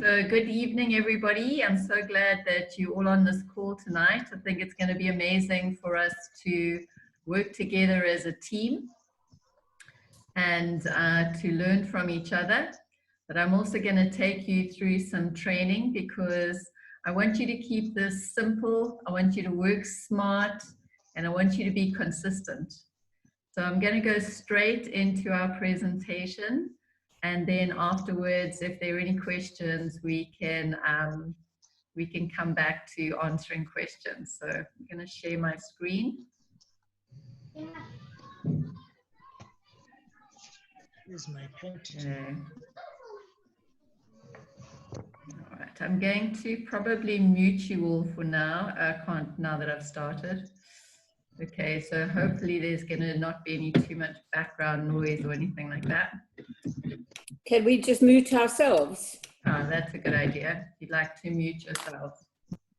So good evening, everybody. I'm so glad that you're all on this call tonight. I think it's going to be amazing for us to work together as a team and to learn from each other. But I'm also going to take you through some training because I want you to keep this simple. I want you to work smart and I want you to be consistent. So I'm going to go straight into our presentation. And then afterwards, if there are any questions, we can come back to answering questions. So I'm going to share my screen. Here's my picture. Okay. All right, I'm going to probably mute you all for now. I can't now that I've started. Okay, so hopefully there's going to not be any too much background noise or anything like that. Can we just mute ourselves? That's a good idea. You'd like to mute yourself.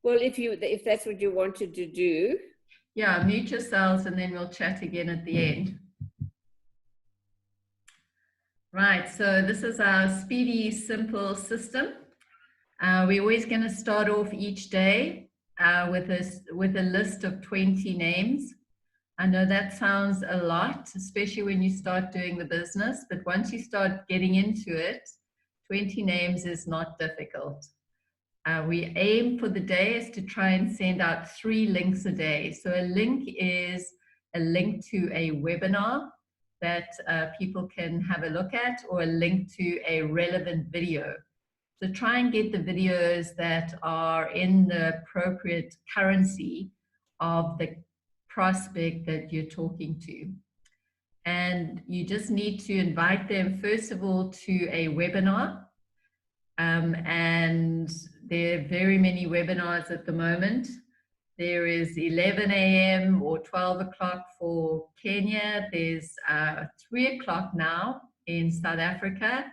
Well, if that's what you wanted to do. Yeah, mute yourselves and then we'll chat again at the end. Right, so this is our speedy, simple system. We're always going to start off each day with a list of 20 names. I know that sounds a lot, especially when you start doing the business, but once you start getting into it, 20 names is not difficult. We aim for the day is to try and send out 3 links a day. So a link is a link to a webinar that people can have a look at, or a link to a relevant video. So try and get the videos that are in the appropriate currency of the prospect that you're talking to. And you just need to invite them, first of all, to a webinar. And there are very many webinars at the moment. There is 11 a.m. or 12 o'clock for Kenya. There's 3 o'clock now in South Africa.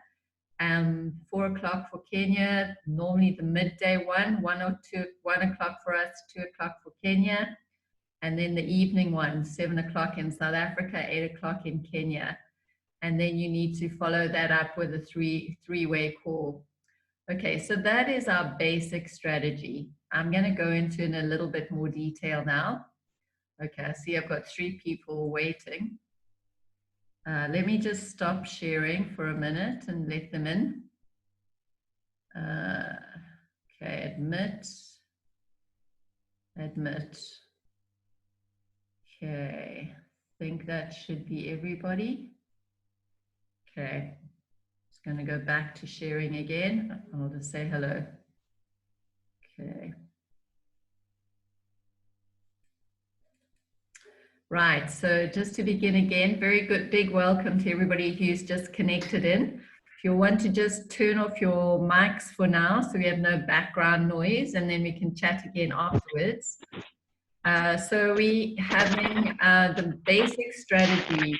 4 o'clock for Kenya, normally the midday one, 1 o'clock for us, 2 o'clock for Kenya, and then the evening one, 7 o'clock in South Africa, 8 o'clock in Kenya. And then you need to follow that up with a three-way call. Okay, so that is our basic strategy. I'm going to go into in a little bit more detail now. Okay, I see I've got 3 people waiting. Let me just stop sharing for a minute and let them in. Okay, admit. Okay, I think that should be everybody. Okay, just going to go back to sharing again. I'll just say hello. Okay. Right, so just to begin again, very good, big welcome to everybody who's just connected in. If you want to just turn off your mics for now so we have no background noise, and then we can chat again afterwards. So we having the basic strategy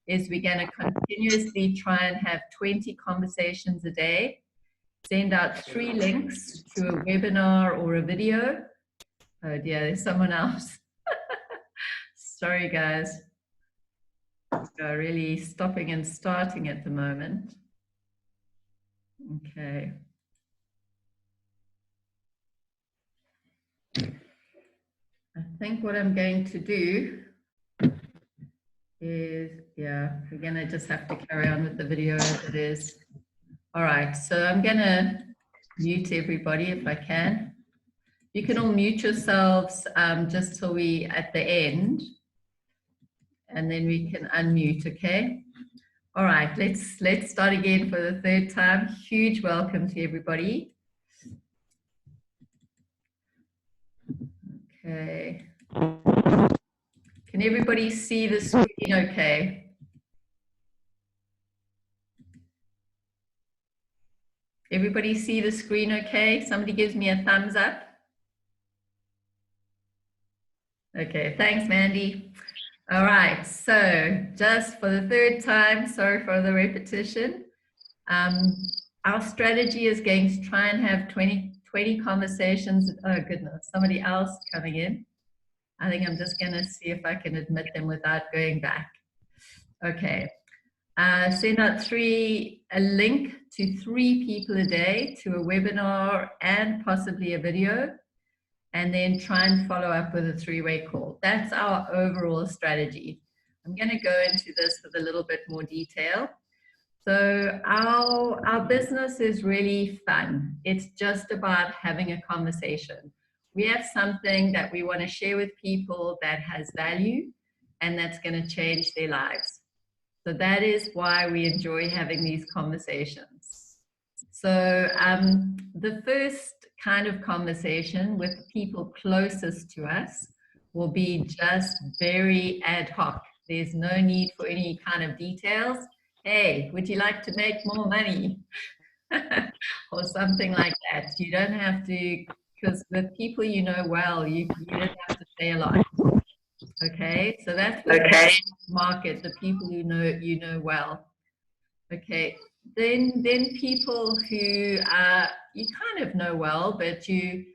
is we're going to continuously try and have 20 conversations a day, send out 3 links to a webinar or a video. Oh dear, there's someone else. Sorry, guys. Really stopping and starting at the moment. Okay. I think what I'm going to do is, yeah, we're going to just have to carry on with the video as it is. All right, so I'm going to mute everybody if I can. You can all mute yourselves just till we at the end. And then we can unmute, okay? All right, let's start again for the 3rd time. Huge welcome to everybody. Okay. Can everybody see the screen okay? Everybody see the screen okay? Somebody gives me a thumbs up. Okay, thanks, Mandy. All right, so just for the 3rd time, sorry for the repetition. Our strategy is going to try and have 20 conversations. Oh goodness, somebody else coming in. I think I'm just going to see if I can admit them without going back. Okay. Send out a link to 3 people a day to a webinar and possibly a video, and then try and follow up with a 3-way call. That's our overall strategy. I'm going to go into this with a little bit more detail. So our business is really fun. It's just about having a conversation. We have something that we want to share with people that has value and that's going to change their lives. So that is why we enjoy having these conversations. So the first kind of conversation with the people closest to us will be just very ad hoc. There's no need for any kind of details. Hey, would you like to make more money? Or something like that. You don't have to, because with people you know well, you don't have to say a lot. Okay, so that's the market, the people you know well. Okay, then people who you kind of know well, but you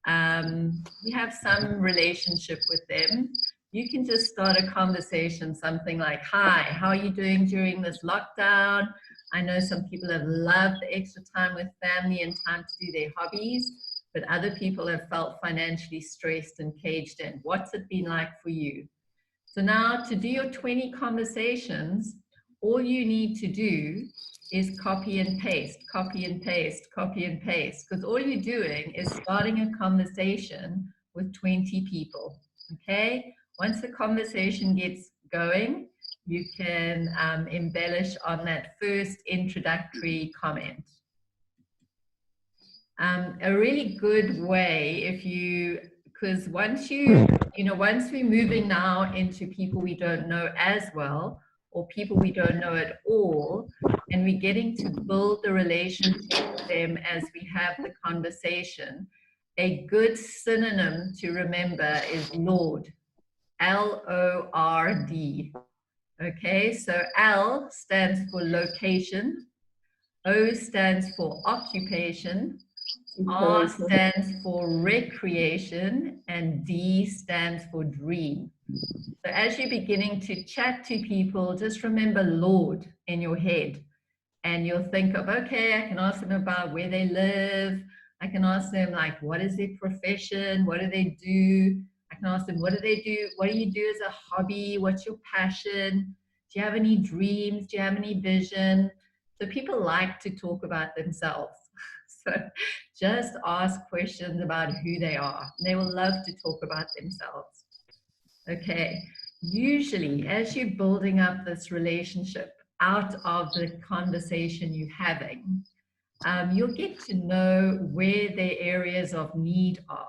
have some relationship with them. You can just start a conversation, something like, hi, how are you doing during this lockdown? I know some people have loved the extra time with family and time to do their hobbies, but other people have felt financially stressed and caged in. What's it been like for you? So now to do your 20 conversations, all you need to do is copy and paste, copy and paste, copy and paste, because all you're doing is starting a conversation with 20 people, okay? Once the conversation gets going, you can embellish on that first introductory comment. A really good way, because once we're moving now into people we don't know as well, or people we don't know at all, and we're getting to build the relationship with them as we have the conversation, a good synonym to remember is Lord, L-O-R-D. Okay, so L stands for location, O stands for occupation, R stands for recreation, and D stands for dream. So as you're beginning to chat to people, just remember Lord in your head, and you'll think of, okay, I can ask them about where they live. I can ask them, like, what is their profession? What do they do? I can ask them, what do they do? What do you do as a hobby? What's your passion? Do you have any dreams? Do you have any vision? So people like to talk about themselves. So just ask questions about who they are. They will love to talk about themselves. Okay, usually as you're building up this relationship out of the conversation you're having, you'll get to know where their areas of need are.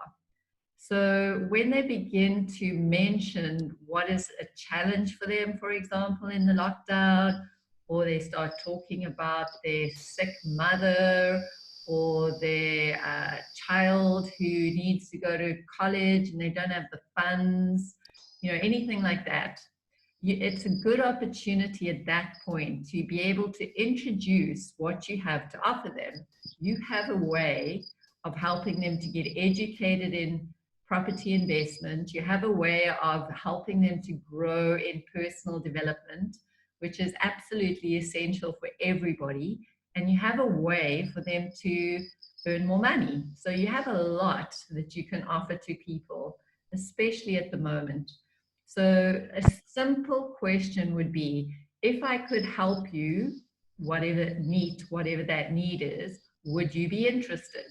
So when they begin to mention what is a challenge for them, for example, in the lockdown, or they start talking about their sick mother or their child who needs to go to college and they don't have the funds, anything like that. It's a good opportunity at that point to be able to introduce what you have to offer them. You have a way of helping them to get educated in property investment. You have a way of helping them to grow in personal development, which is absolutely essential for everybody. And you have a way for them to earn more money. So you have a lot that you can offer to people, especially at the moment. So a simple question would be, if I could help you, whatever that need is, would you be interested?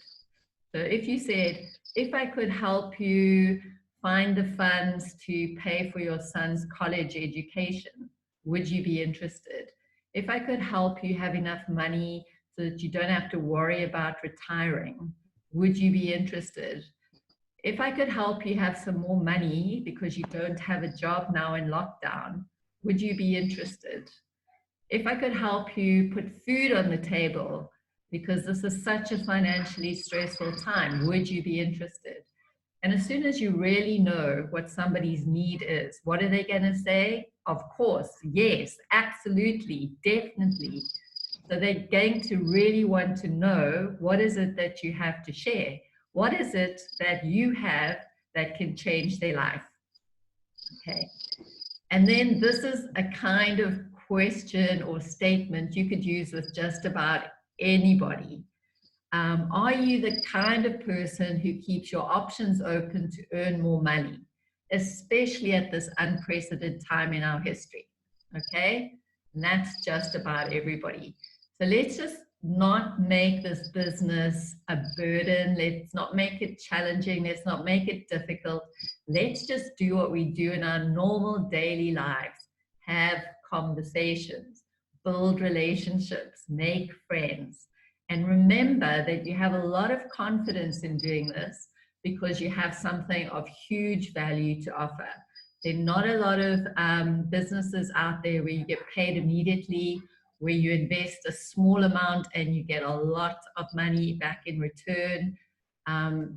So if you said, if I could help you find the funds to pay for your son's college education, would you be interested? If I could help you have enough money so that you don't have to worry about retiring, would you be interested? If I could help you have some more money because you don't have a job now in lockdown, would you be interested? If I could help you put food on the table because this is such a financially stressful time, would you be interested? And as soon as you really know what somebody's need is, what are they going to say? Of course, yes, absolutely, definitely. So they're going to really want to know, what is it that you have to share? What is it that you have that can change their life? Okay. And then this is a kind of question or statement you could use with just about anybody. Are you the kind of person who keeps your options open to earn more money, especially at this unprecedented time in our history? Okay, and that's just about everybody. So let's just not make this business a burden. Let's not make it challenging. Let's not make it difficult. Let's just do what we do in our normal daily lives. Have conversations, build relationships, make friends. And remember that you have a lot of confidence in doing this because you have something of huge value to offer. There are not a lot of businesses out there where you get paid immediately, where you invest a small amount and you get a lot of money back in return.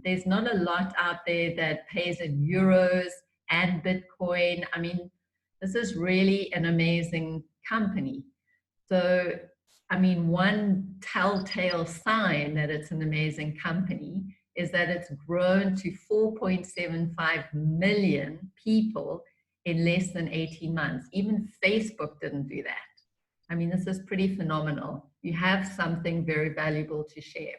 There's not a lot out there that pays in euros and Bitcoin. I mean, this is really an amazing company. So, I mean, one telltale sign that it's an amazing company is that it's grown to 4.75 million people in less than 18 months. Even Facebook didn't do that. I mean, this is pretty phenomenal. You have something very valuable to share.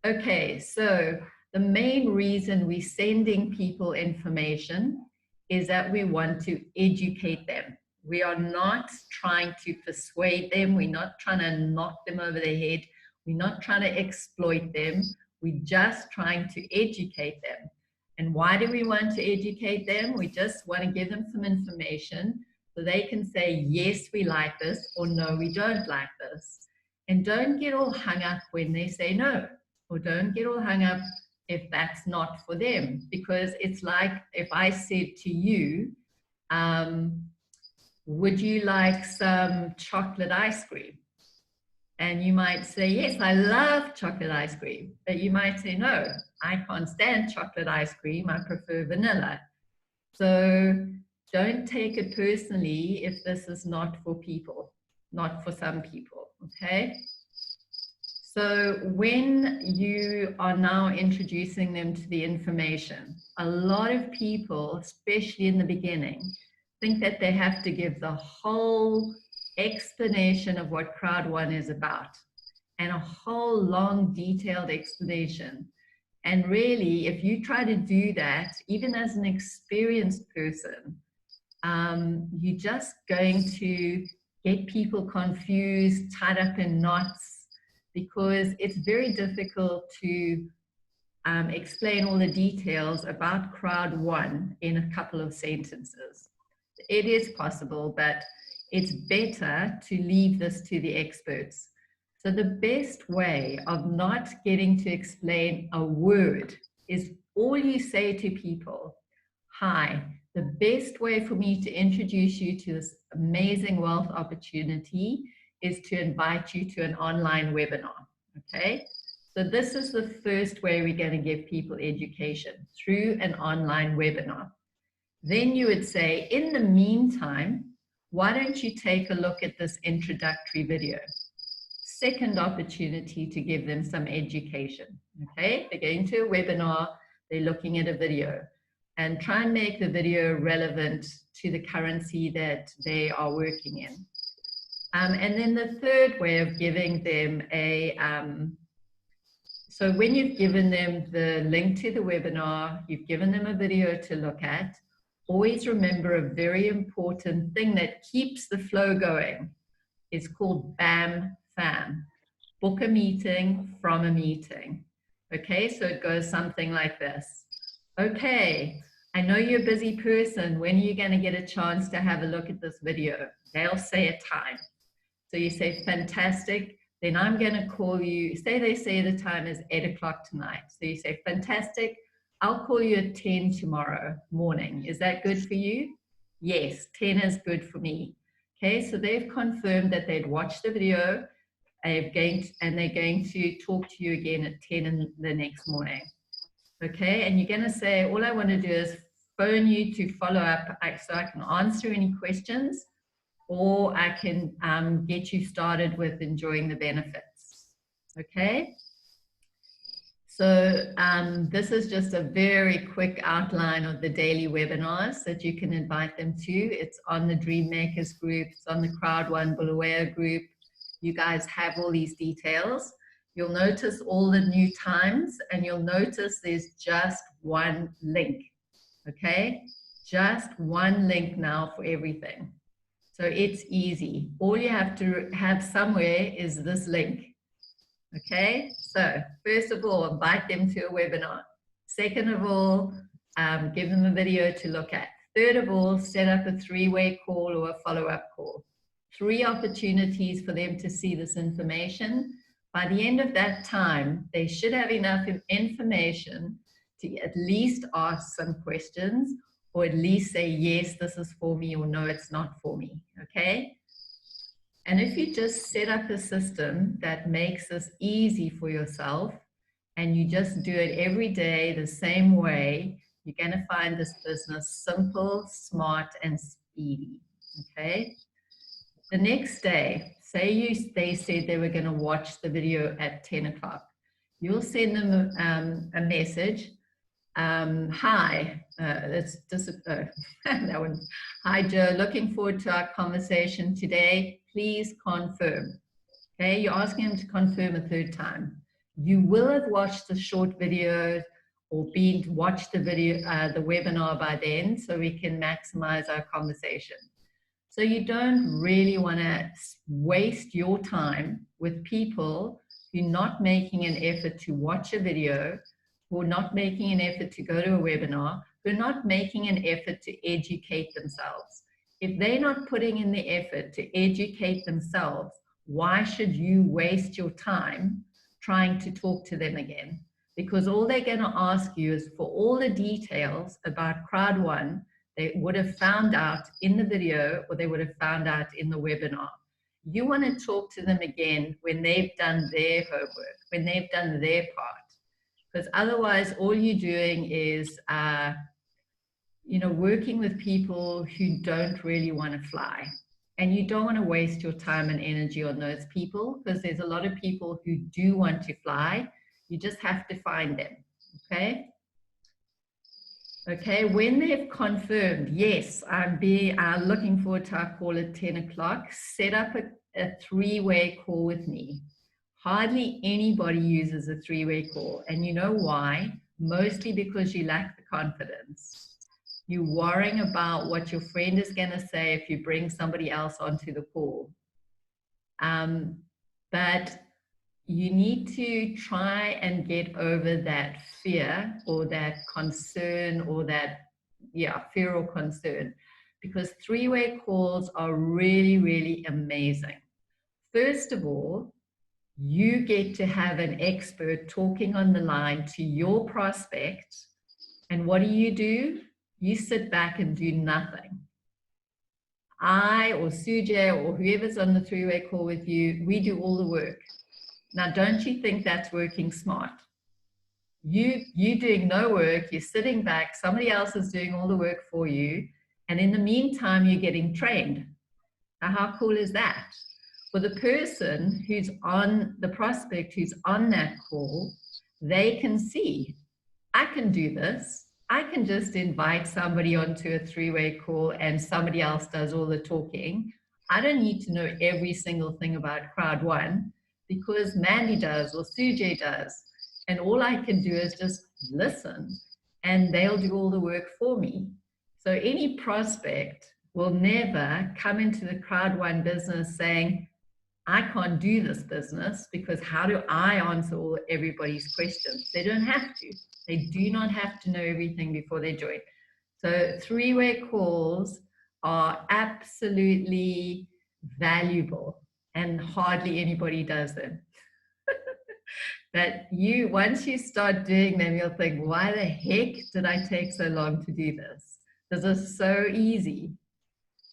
Okay, so the main reason we're sending people information is that we want to educate them. We are not trying to persuade them. We're not trying to knock them over the head. We're not trying to exploit them. We're just trying to educate them. And why do we want to educate them? We just want to give them some information so they can say, yes, we like this, or no, we don't like this. And don't get all hung up when they say no, or don't get all hung up if that's not for them. Because it's like if I said to you, would you like some chocolate ice cream? And you might say, yes, I love chocolate ice cream. But you might say, no, I can't stand chocolate ice cream. I prefer vanilla. So don't take it personally if this is not for people, not for some people, okay? So when you are now introducing them to the information, a lot of people, especially in the beginning, think that they have to give the whole explanation of what Crowd One is about and a whole long detailed explanation. And really, if you try to do that, even as an experienced person, you're just going to get people confused, tied up in knots, because it's very difficult to explain all the details about Crowd One in a couple of sentences. It is possible, but it's better to leave this to the experts. So the best way of not getting to explain a word is all you say to people, hi, the best way for me to introduce you to this amazing wealth opportunity is to invite you to an online webinar, okay? So this is the first way we're going to give people education, through an online webinar. Then you would say, in the meantime, why don't you take a look at this introductory video? Second opportunity to give them some education, okay? They're going to a webinar, they're looking at a video, and try and make the video relevant to the currency that they are working in. And then the third way of giving them a, so when you've given them the link to the webinar, you've given them a video to look at, always remember a very important thing that keeps the flow going. It's called BAM FAM, book a meeting from a meeting. Okay, so it goes something like this. Okay, I know you're a busy person. When are you going to get a chance to have a look at this video? They'll say a time. So you say, fantastic. Then I'm going to call you. Say they say the time is 8 o'clock tonight. So you say, fantastic. I'll call you at 10 tomorrow morning. Is that good for you? Yes, 10 is good for me. Okay, so they've confirmed that they'd watched the video and they're going to talk to you again at 10 in the next morning. Okay, and you're going to say, all I want to do is phone you to follow up so I can answer any questions, or I can get you started with enjoying the benefits. Okay, So this is just a very quick outline of the daily webinars that you can invite them to. It's on the Dream Makers group, it's on the Crowd One Bulawayo group. You guys have all these details. You'll notice all the new times, and you'll notice there's just one link, okay? Just one link now for everything. So it's easy. All you have to have somewhere is this link. Okay, so first of all, invite them to a webinar. Second of all, give them a video to look at. Third of all, set up a 3-way call or a follow-up call. 3 opportunities for them to see this information. By the end of that time, they should have enough information to at least ask some questions, or at least say, yes, this is for me, or no, it's not for me, okay? And if you just set up a system that makes this easy for yourself, and you just do it every day the same way, you're going to find this business simple, smart, and speedy, okay? The next day, say they said they were going to watch the video at 10 o'clock. You'll send them a message. Hi, that one. Hi, Joe, looking forward to our conversation today. Please confirm. Okay, you're asking them to confirm a 3rd time. You will have watched the short video or watched the video, the webinar by then, so we can maximize our conversation. So you don't really want to waste your time with people who are not making an effort to watch a video, who are not making an effort to go to a webinar, who are not making an effort to educate themselves. If they're not putting in the effort to educate themselves, why should you waste your time trying to talk to them again? Because all they're going to ask you is for all the details about Crowd One they would have found out in the video, or they would have found out in the webinar. You want to talk to them again when they've done their homework, when they've done their part. Because otherwise, all you're doing is, working with people who don't really want to fly. And you don't want to waste your time and energy on those people, because there's a lot of people who do want to fly. You just have to find them, okay? Okay, when they've confirmed, yes, I'm looking forward to our call at 10 o'clock, set up a 3-way call with me. Hardly anybody uses a 3-way call. And you know why? Mostly because you lack the confidence. You're worrying about what your friend is going to say if you bring somebody else onto the call. But you need to try and get over that fear or that concern or that, fear or concern, because 3-way calls are really, really amazing. First of all, you get to have an expert talking on the line to your prospect. And what do? You sit back and do nothing. I or Sujay or whoever's on the 3-way call with you, we do all the work. Now, don't you think that's working smart? You doing no work, you're sitting back, somebody else is doing all the work for you, and in the meantime, you're getting trained. Now, how cool is that? For the person who's on, the prospect who's on that call, they can see, I can do this. I can just invite somebody onto a 3-way call and somebody else does all the talking. I don't need to know every single thing about Crowd One, because Mandy does or Sujay does. And all I can do is just listen and they'll do all the work for me. So any prospect will never come into the Crowd One business saying, I can't do this business because how do I answer everybody's questions? They don't have to. They do not have to know everything before they join. So 3-way calls are absolutely valuable and hardly anybody does them. But once you start doing them, you'll think, why the heck did I take so long to do this? This is so easy.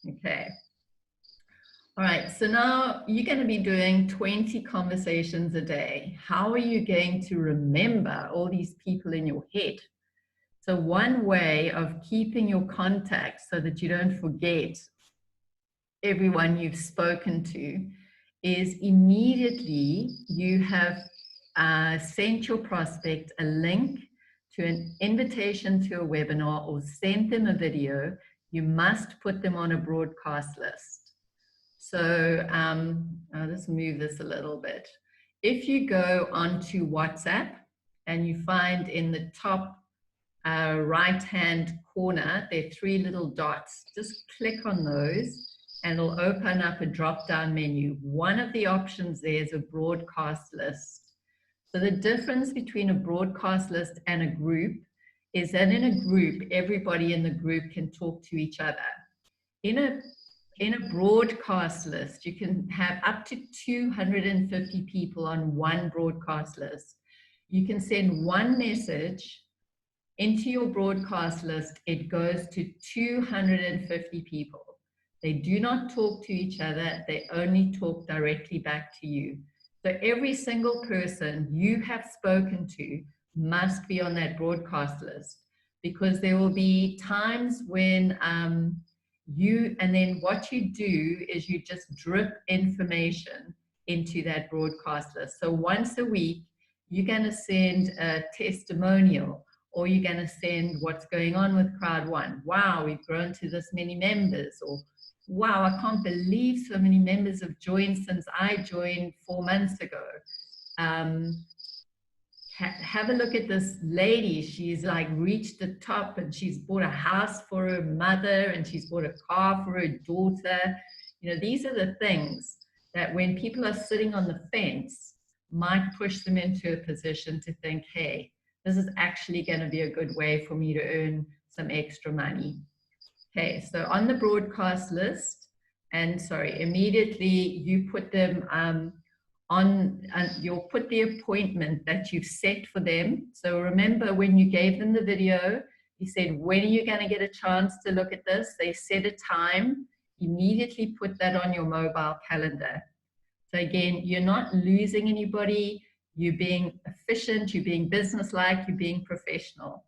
Okay. All right, so now you're going to be doing 20 conversations a day. How are you going to remember all these people in your head? So one way of keeping your contacts so that you don't forget everyone you've spoken to is immediately you have sent your prospect a link to an invitation to a webinar or sent them a video, you must put them on a broadcast list. So I'll just move this a little bit. If you go onto WhatsApp and you find in the top right-hand corner, there are 3 little dots. Just click on those and it'll open up a drop-down menu. One of the options there is a broadcast list. So the difference between a broadcast list and a group is that in a group, everybody in the group can talk to each other. In a broadcast list, you can have up to 250 people on one broadcast list. You can send one message into your broadcast list. It goes to 250 people. They do not talk to each other. They only talk directly back to you. So every single person you have spoken to must be on that broadcast list, because there will be times when and then what you do is you just drip information into that broadcast list. So once a week, you're going to send a testimonial, or you're going to send what's going on with Crowd One. Wow, we've grown to this many members, or wow, I can't believe so many members have joined since I joined 4 months ago. Have a look at this lady. She's like reached the top, and she's bought a house for her mother, and she's bought a car for her daughter. You know, these are the things that when people are sitting on the fence might push them into a position to think, hey, this is actually going to be a good way for me to earn some extra money. Okay, so on the broadcast list, and sorry, immediately you put them you'll put the appointment that you've set for them. So remember, when you gave them the video, you said, when are you going to get a chance to look at this? They set a time, immediately put that on your mobile calendar. So again, you're not losing anybody, you're being efficient, you're being businesslike, you're being professional.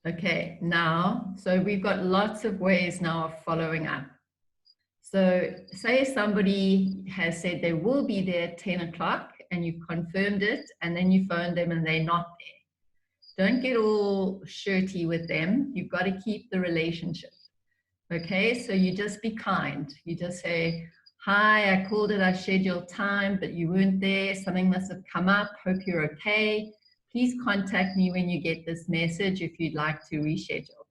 Okay, now, so we've got lots of ways now of following up. So say somebody has said they will be there at 10 o'clock and you've confirmed it, and then you phone them and they're not there. Don't get all shirty with them. You've got to keep the relationship. Okay, so you just be kind. You just say, hi, I called at our scheduled time, but you weren't there. Something must have come up. Hope you're okay. Please contact me when you get this message if you'd like to reschedule.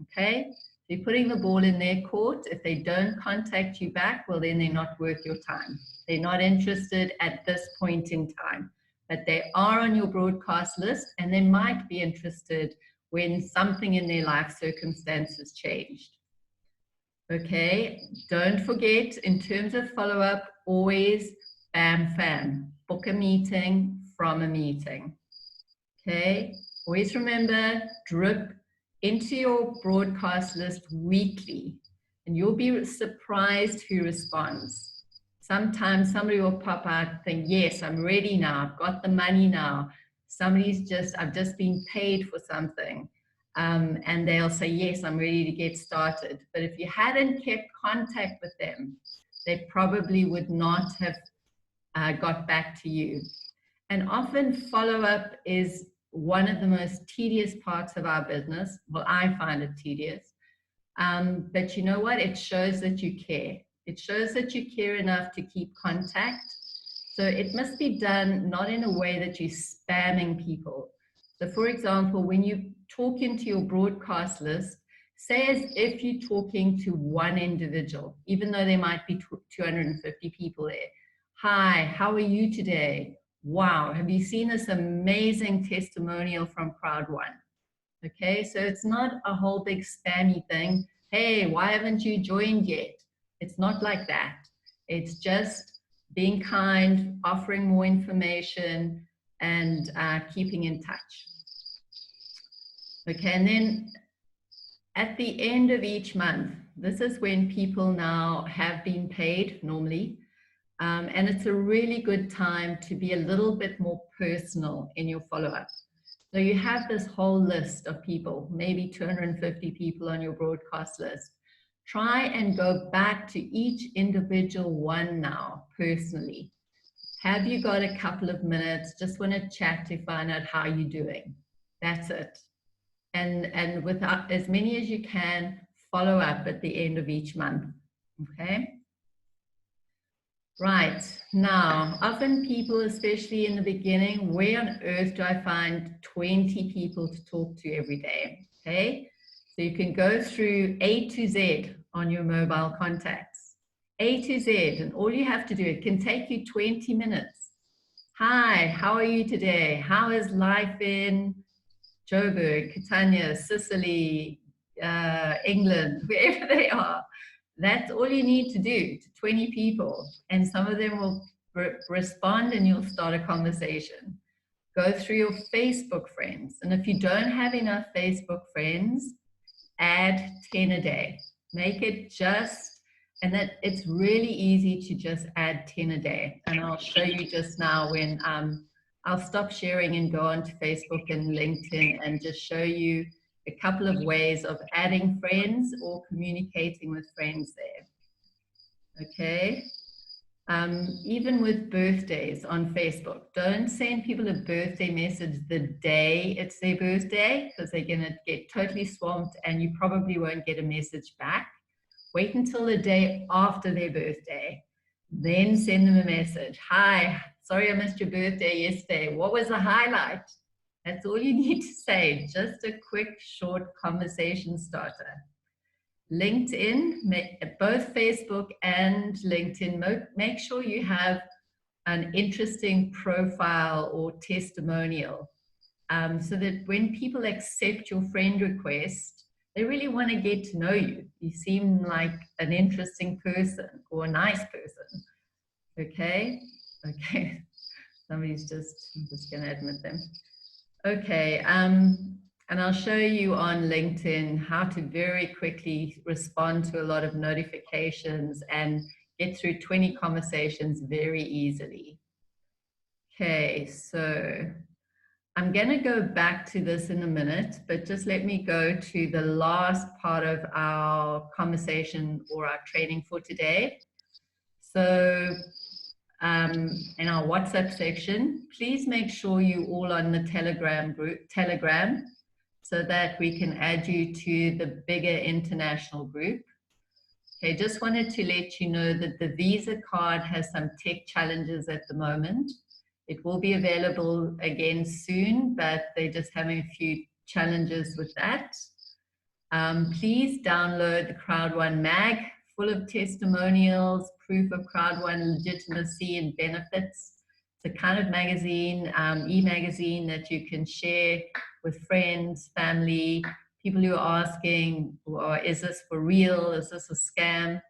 Okay, so you're putting the ball in their court. If they don't contact you back, well, then they're not worth your time. They're not interested at this point in time, but they are on your broadcast list, and they might be interested when something in their life circumstances changed. Okay, don't forget, in terms of follow-up, always bam, fam, book a meeting from a meeting. Okay, always remember, drip into your broadcast list weekly, and you'll be surprised who responds. Sometimes somebody will pop out and think, yes, I'm ready now, I've got the money now. I've just been paid for something. And they'll say, yes, I'm ready to get started. But if you hadn't kept contact with them, they probably would not have got back to you. And often follow-up is one of the most tedious parts of our business. Well, I find it tedious. But you know what? It shows that you care. It shows that you care enough to keep contact. So it must be done not in a way that you're spamming people. So for example, when you talk into your broadcast list, say as if you're talking to one individual, even though there might be 250 people there. Hi, how are you today? Wow, have you seen this amazing testimonial from Crowd One? Okay, so it's not a whole big spammy thing. Hey, why haven't you joined yet? It's not like that. It's just being kind, offering more information, and keeping in touch. Okay, and then at the end of each month, this is when people now have been paid normally, and it's a really good time to be a little bit more personal in your follow-up. So you have this whole list of people, maybe 250 people on your broadcast list. Try and go back to each individual one now personally. Have you got a couple of minutes? Just want to chat to find out how you're doing. That's it. And with as many as you can, follow up at the end of each month. Okay? Right. Now, often people, especially in the beginning, where on earth do I find 20 people to talk to every day? Okay? So you can go through A to Z on your mobile contacts. A to Z, and all you have to do, it can take you 20 minutes. Hi, how are you today? How is life in Joburg, Catania, Sicily, England, wherever they are? That's all you need to do to 20 people. And some of them will respond and you'll start a conversation. Go through your Facebook friends. And if you don't have enough Facebook friends, add 10 a day. Make it just, and that it's really easy to just add 10 a day. And I'll show you just now when I'll stop sharing and go onto Facebook and LinkedIn and just show you a couple of ways of adding friends or communicating with friends there. Okay. Even with birthdays on Facebook, don't send people a birthday message the day it's their birthday, because they're going to get totally swamped and you probably won't get a message back. Wait until the day after their birthday, then send them a message. Hi, sorry I missed your birthday yesterday. What was the highlight? That's all you need to say, just a quick, short conversation starter. LinkedIn, both Facebook and LinkedIn, make sure you have an interesting profile or testimonial so that when people accept your friend request, they really want to get to know you. You seem like an interesting person or a nice person. Okay? Okay. Somebody's I'm just going to admit them. Okay. And I'll show you on LinkedIn how to very quickly respond to a lot of notifications and get through 20 conversations very easily. Okay, so I'm going to go back to this in a minute, but just let me go to the last part of our conversation or our training for today. So in our WhatsApp section, please make sure you all on the Telegram group, so that we can add you to the bigger international group. Okay, just wanted to let you know that the Visa card has some tech challenges at the moment. It will be available again soon, but they're just having a few challenges with that. Please download the Crowd1 mag, full of testimonials, proof of Crowd1 legitimacy and benefits. It's a kind of magazine, e-magazine that you can share with friends, family, people who are asking, is this for real? Is this a scam?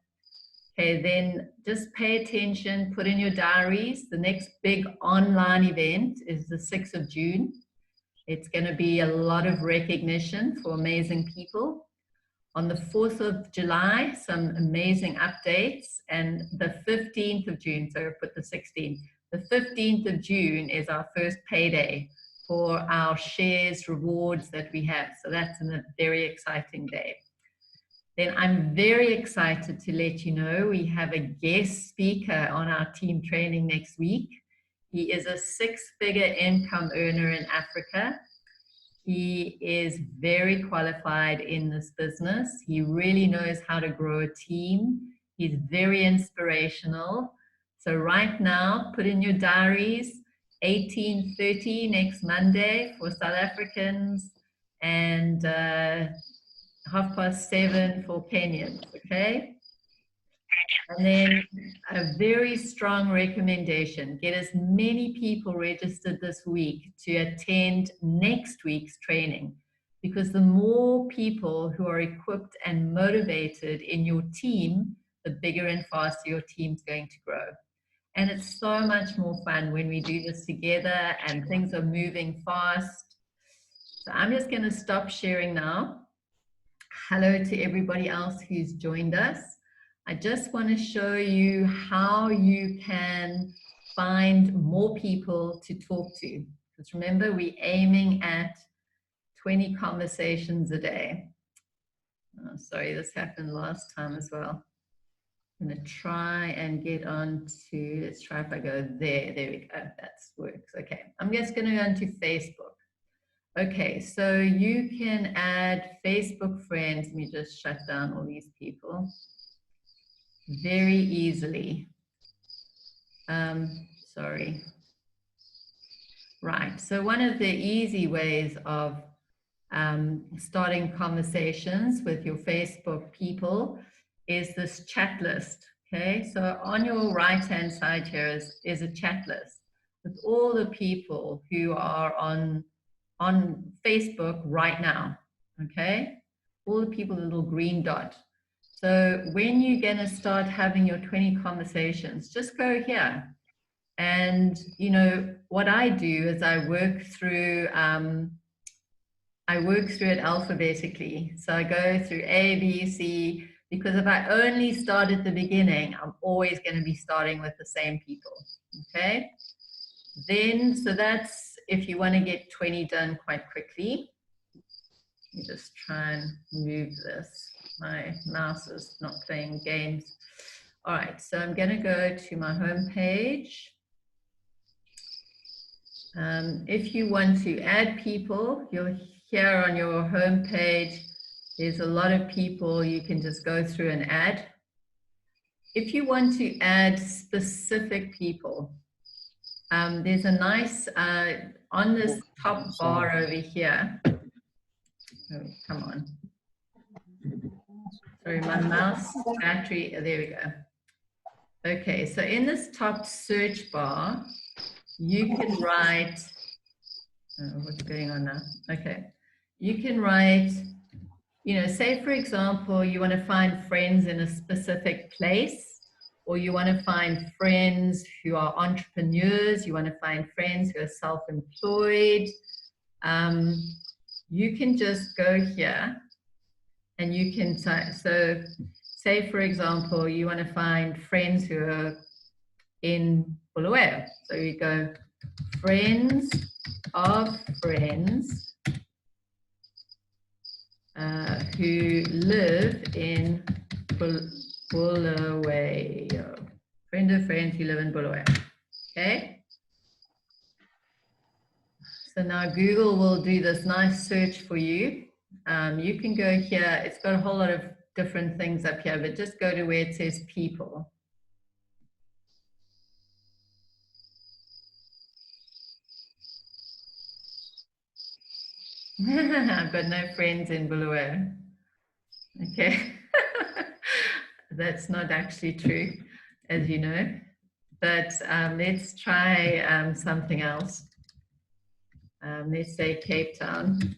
Okay, then just pay attention, put in your diaries. The next big online event is the 6th of June. It's going to be a lot of recognition for amazing people. On the 4th of July, some amazing updates. And the 15th of June, so put the 16th. The 15th of June is our first payday for our shares, rewards that we have. So that's a very exciting day. Then I'm very excited to let you know we have a guest speaker on our team training next week. He is a 6-figure income earner in Africa. He is very qualified in this business. He really knows how to grow a team. He's very inspirational. So right now, put in your diaries, 18:30 next Monday for South Africans and 7:30 for Kenyans, okay? And then a very strong recommendation, get as many people registered this week to attend next week's training, because the more people who are equipped and motivated in your team, the bigger and faster your team's going to grow. And it's so much more fun when we do this together and things are moving fast. So I'm just going to stop sharing now. Hello to everybody else who's joined us. I just want to show you how you can find more people to talk to. Because remember, we're aiming at 20 conversations a day. Oh, sorry, this happened last time as well. I'm going to try and get on to, let's try if I go there. There we go. That works. Okay. I'm just going to go into Facebook. Okay. So you can add Facebook friends. Let me just shut down all these people very easily. Sorry. Right. So one of the easy ways of starting conversations with your Facebook people is this chat list. Okay, so on your right hand side here is a chat list with all the people who are on Facebook right now. Okay, all the people, the little green dot. So when you're going to start having your 20 conversations, just go here. And you know what I do is I work through it alphabetically. So I go through A, B, C, because if I only start at the beginning, I'm always going to be starting with the same people. Okay. Then, so that's if you want to get 20 done quite quickly. Let me just try and move this. My mouse is not playing games. All right. So I'm going to go to my home page. If you want to add people, you're here on your home page. There's a lot of people you can just go through and add. If you want to add specific people, there's a nice, on this top bar over here. Oh, come on. Sorry, my mouse battery, there we go. Okay, so in this top search bar, you can write, what's going on now? Okay, you can write, you know, say for example, you want to find friends in a specific place, or you want to find friends who are entrepreneurs, you want to find friends who are self-employed. You can just go here and you can, so say for example, you want to find friends who are in Bulawayo. So you go friends of friends who live in Bulawayo. Friend of friends who live in Bulawayo. Okay. So now Google will do this nice search for you. You can go here. It's got a whole lot of different things up here, but just go to where it says people. I've got no friends in Bulawayo. Okay. That's not actually true, as you know. But let's try something else. Let's say Cape Town.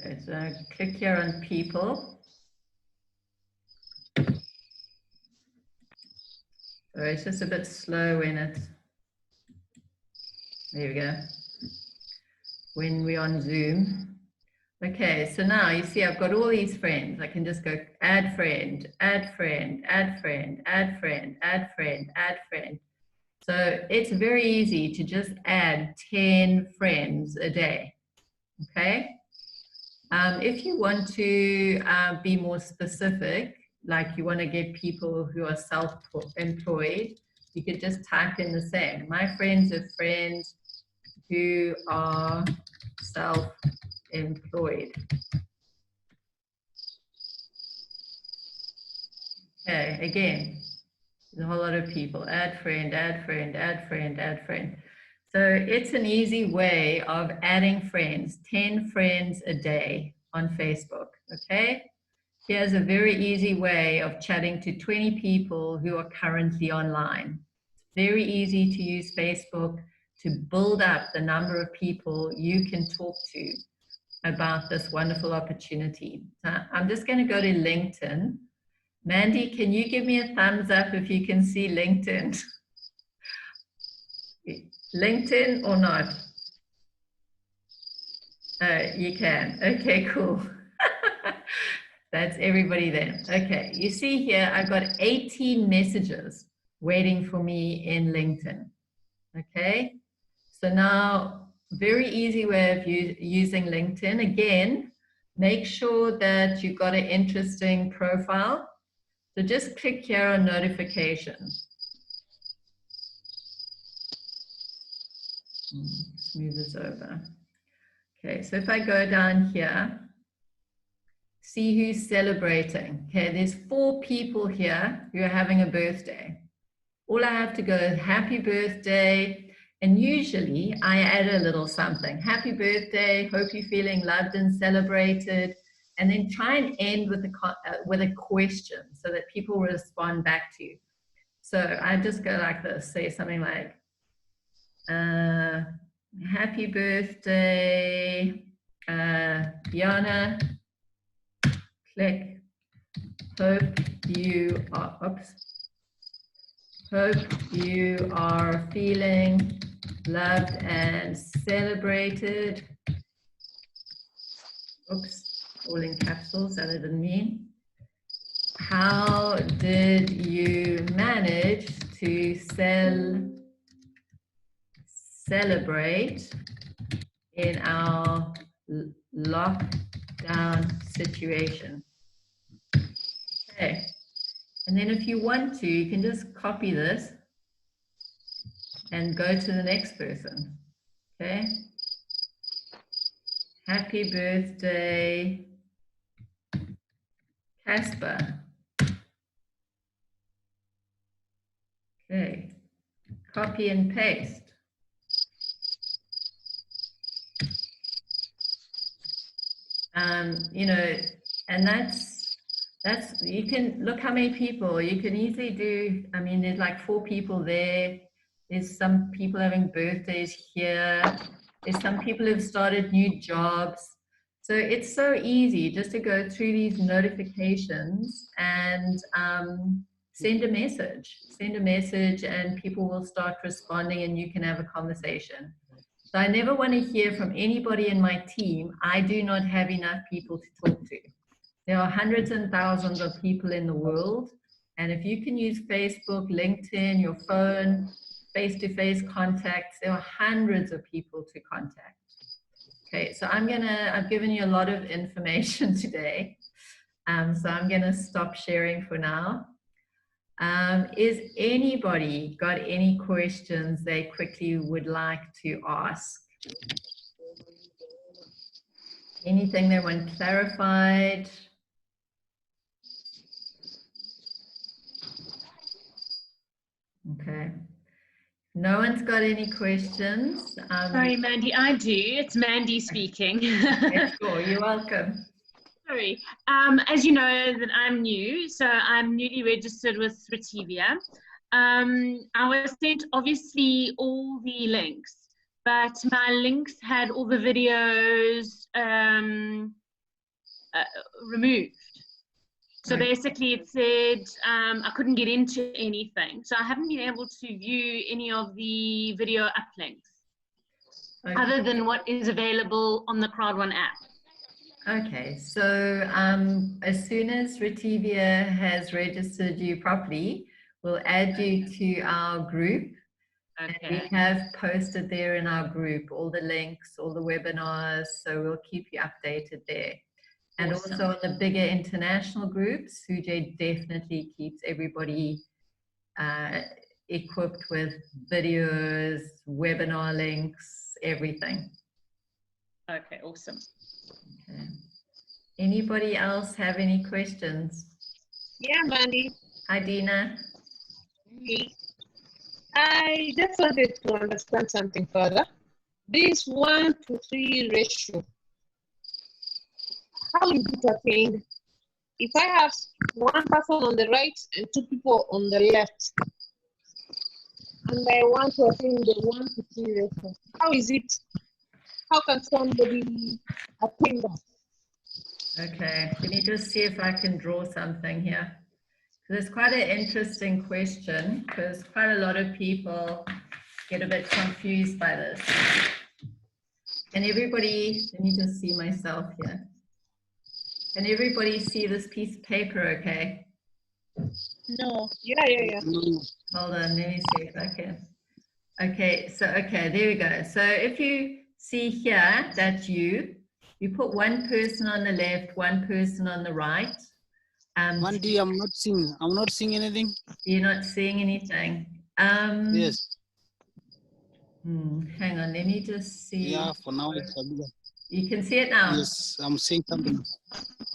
Okay, so I click here on people. So it's just a bit slow when it's, there we go, when we're on Zoom. Okay, so now you see I've got all these friends. I can just go add friend, add friend, add friend, add friend, add friend, add friend. So it's very easy to just add 10 friends a day, okay? If you want to be more specific, like you want to get people who are self-employed, you could just type in the same. My friends are friends who are self-employed. Okay, again, there's a whole lot of people. Add friend, add friend, add friend, add friend. So it's an easy way of adding friends, 10 friends a day on Facebook, okay? Here's a very easy way of chatting to 20 people who are currently online. It's very easy to use Facebook to build up the number of people you can talk to about this wonderful opportunity. So I'm just going to go to LinkedIn. Mandy, can you give me a thumbs up if you can see LinkedIn? LinkedIn or not? You can. Okay, cool. That's everybody then. Okay, you see here, I've got 18 messages waiting for me in LinkedIn. Okay, so now very easy way of using LinkedIn. Again, make sure that you've got an interesting profile. So just click here on notifications. Move this over. Okay, so if I go down here, see who's celebrating. Okay, there's 4 people here who are having a birthday. All I have to go is happy birthday. And usually I add a little something. Happy birthday, hope you're feeling loved and celebrated. And then try and end with a question so that people respond back to you. So I just go like this, say something like, happy birthday, Diana, click, hope you are feeling loved and celebrated. Oops, all in capitals, that I didn't mean. How did you manage to celebrate in our lockdown situation? Okay, and then if you want to, you can just copy this and go to the next person. Okay, happy birthday, Casper. Okay, copy and paste. You know, and that's, you can look how many people, you can easily do, I mean, there's like 4 people there. There's some people having birthdays here. There's some people who've started new jobs. So it's so easy just to go through these notifications and send a message and people will start responding and you can have a conversation. So I never want to hear from anybody in my team, I do not have enough people to talk to. There are hundreds and thousands of people in the world. And if you can use Facebook, LinkedIn, your phone, face-to-face contacts, there are hundreds of people to contact. Okay, so I've given you a lot of information today. So I'm gonna stop sharing for now. Is anybody got any questions they quickly would like to ask? Anything they want clarified? Okay. No one's got any questions. Sorry, Mandy, I do. It's Mandy speaking. Okay, sure, you're welcome. Sorry. As you know, that I'm new, so I'm newly registered with Retivia. I was sent, obviously, all the links, but my links had all the videos removed. So basically it said I couldn't get into anything. So I haven't been able to view any of the video uplinks other than what is available on the Crowd1 app. Okay, so as soon as Retivia has registered you properly, we'll add you to our group. Okay. And we have posted there in our group all the links, all the webinars, so we'll keep you updated there. And Awesome. also on the bigger international groups, Sujay definitely keeps everybody equipped with videos, webinar links, everything. Okay, awesome. Okay. Anybody else have any questions? Yeah, Mandy. Hi, Dina. Me. I just wanted to understand something further. This 1-to-3 ratio, how is it attained? If I have one person on the right and 2 people on the left, and I want to attain the 1-to-3 ratio, how is it? How can somebody attain that? Okay, let me just see if I can draw something here. It's quite an interesting question because quite a lot of people get a bit confused by this. Can everybody, let me just see myself here. Can everybody see this piece of paper okay? No. Yeah. Hold on, let me see if I can. Okay, so, okay, there we go. So if you see here that you put one person on the left, one person on the right. Mandy, I'm not seeing anything. You're not seeing anything. Yes. Hang on, let me just see. Yeah, for now it's a bit. You can see it now? Yes, I'm seeing something.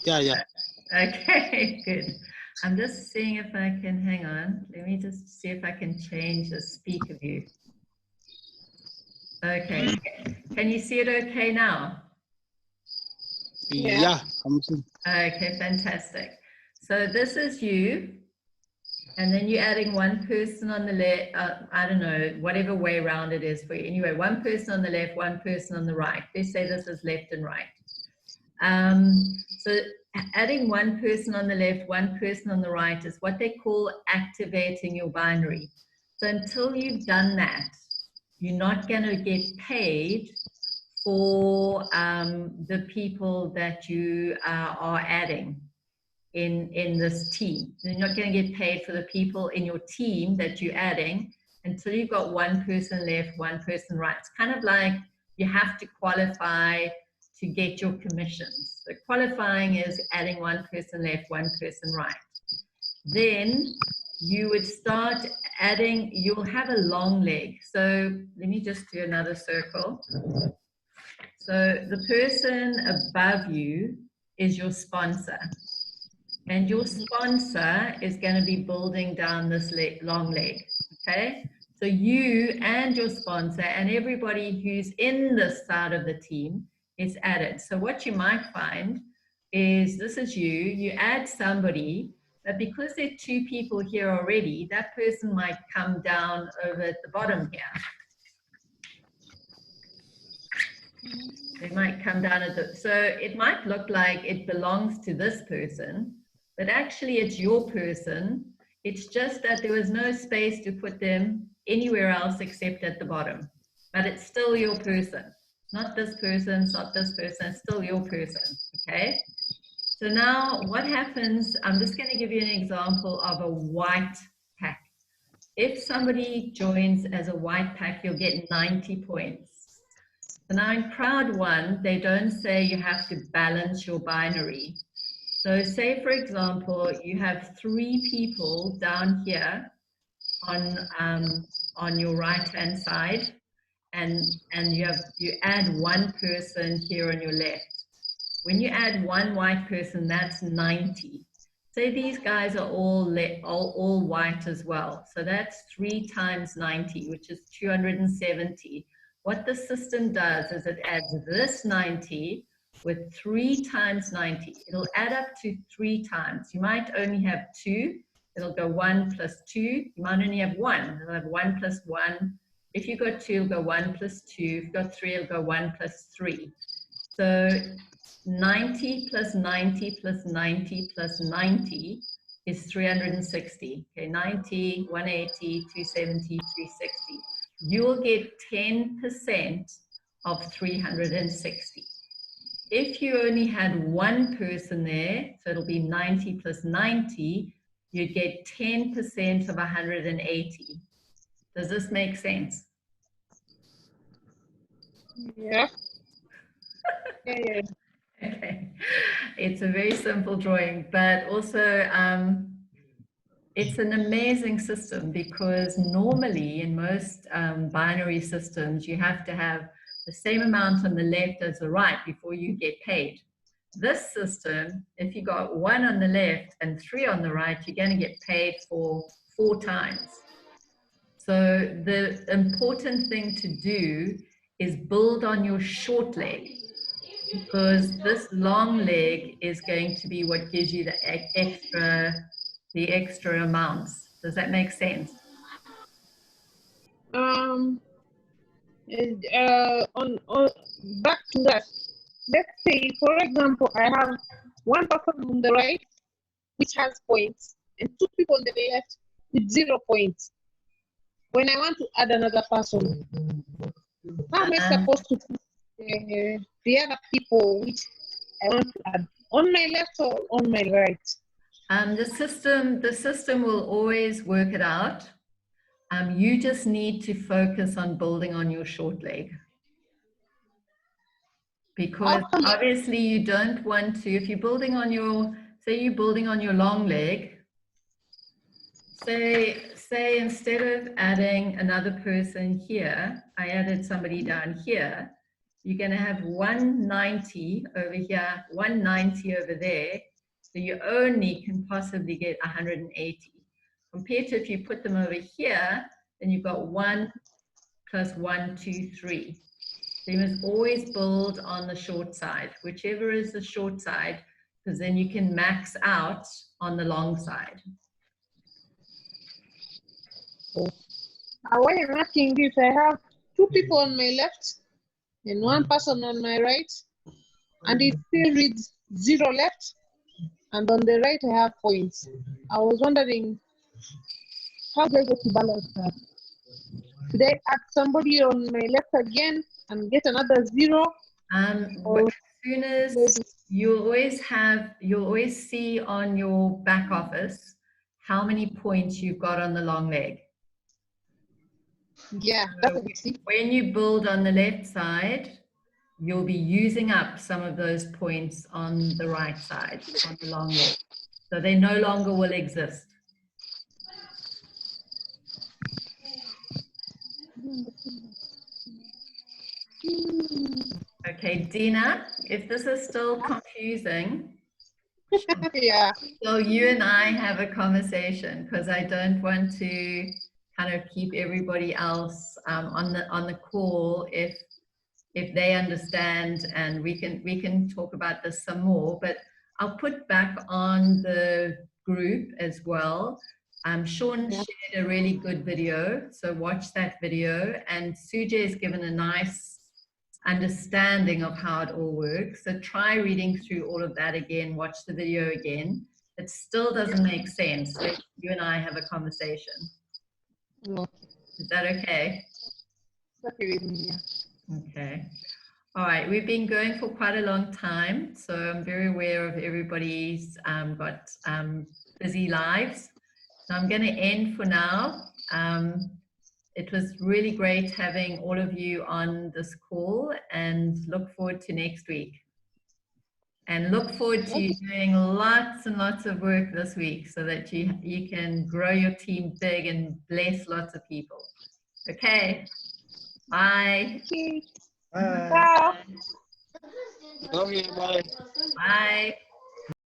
Yeah. Okay, good. I'm just seeing if I can, hang on. Let me just see if I can change the speaker view. Okay. Can you see it okay now? Yeah, I'm seeing. Okay, fantastic. So this is you. And then you're adding one person on the left, I don't know, whatever way around it is for you. Anyway, one person on the left, one person on the right. Let's say this is left and right. So adding one person on the left, one person on the right is what they call activating your binary. So until you've done that, you're not going to get paid for the people that you are adding in this team. You're not going to get paid for the people in your team that you're adding until you've got one person left, one person right. It's kind of like you have to qualify to get your commissions. So qualifying is adding one person left, one person right. Then you would start adding, you'll have a long leg. So let me just do another circle. So the person above you is your sponsor. And your sponsor is going to be building down this long leg, okay? So you and your sponsor and everybody who's in this side of the team is added. So what you might find is this is you add somebody, but because there are two people here already, that person might come down over at the bottom here. They might come down at the, so it might look like it belongs to this person, but actually it's your person. It's just that there was no space to put them anywhere else except at the bottom. But it's still your person. Not this person, it's not this person, it's still your person, okay? So now what happens, I'm just going to give you an example of a white pack. If somebody joins as a white pack, you'll get 90 points. So now in crowd one, they don't say you have to balance your binary. So say, for example, you have 3 people down here on your right-hand side, and you add one person here on your left. When you add one white person, that's 90. Say these guys are all white as well. So that's 3 times 90, which is 270. What the system does is it adds this 90 with 3 times 90. It'll add up to 3 times. You might only have 2. It'll go 1 plus 2. You might only have 1. It'll have 1 plus 1. If you've got 2, it'll go 1 plus 2. If you've got 3, it'll go 1 plus 3. So 90 plus 90 plus 90 plus 90 is 360. Okay, 90, 180, 270, 360. You will get 10% of 360. If you only had one person there, so it'll be 90 plus 90, you'd get 10% of 180. Does this make sense? Yeah. Yeah. Okay. It's a very simple drawing, but also it's an amazing system because normally in most binary systems, you have to have the same amount on the left as the right before you get paid. This system, if you got 1 on the left and 3 on the right, you're going to get paid for 4 times. So the important thing to do is build on your short leg, because this long leg is going to be what gives you the extra amounts. Does that make sense? Back to that. Let's say, for example, I have one person on the right, which has points, and 2 people on the left with 0 points. When I want to add another person, how am I supposed to put the other people which I want to add? On my left or on my right? The system will always work it out. You just need to focus on building on your short leg. because obviously you don't want to, if you're building on your, say you're building on your long leg, say instead of adding another person here, I added somebody down here, you're going to have 190 over here, 190 over there, so you only can possibly get 180. Compared to if you put them over here, then you've got 1 plus 1, 2, 3. So you must always build on the short side, whichever is the short side, because then you can max out on the long side. Why I'm asking this, I have 2 people on my left and 1 person on my right, and it still reads 0 left, and on the right I have points. I was wondering, how do I get to balance that? Should I add somebody on my left again and get another 0? As soon as you'll always see on your back office how many points you've got on the long leg. Yeah, So that's what I see. when you build on the left side, you'll be using up some of those points on the right side, on the long leg. So they no longer will exist. Okay, Dina, if this is still confusing, Yeah. so you and I have a conversation, because I don't want to kind of keep everybody else on the call if they understand, and we can talk about this some more. But I'll put back on the group as well. Sean shared a really good video, so watch that video, and Sujay has given a nice understanding of how it all works. So try reading through all of that again, watch the video again. It still doesn't make sense. Let you and I have a conversation. Is that okay? Okay with me, yeah. Okay. All right, we've been going for quite a long time, so I'm very aware of everybody's got busy lives. So I'm going to end for now. It was really great having all of you on this call, and look forward to next week. And look forward to you doing lots and lots of work this week so that you can grow your team big and bless lots of people. Okay. Bye. Okay. Bye. Ciao. Okay, bye. Bye.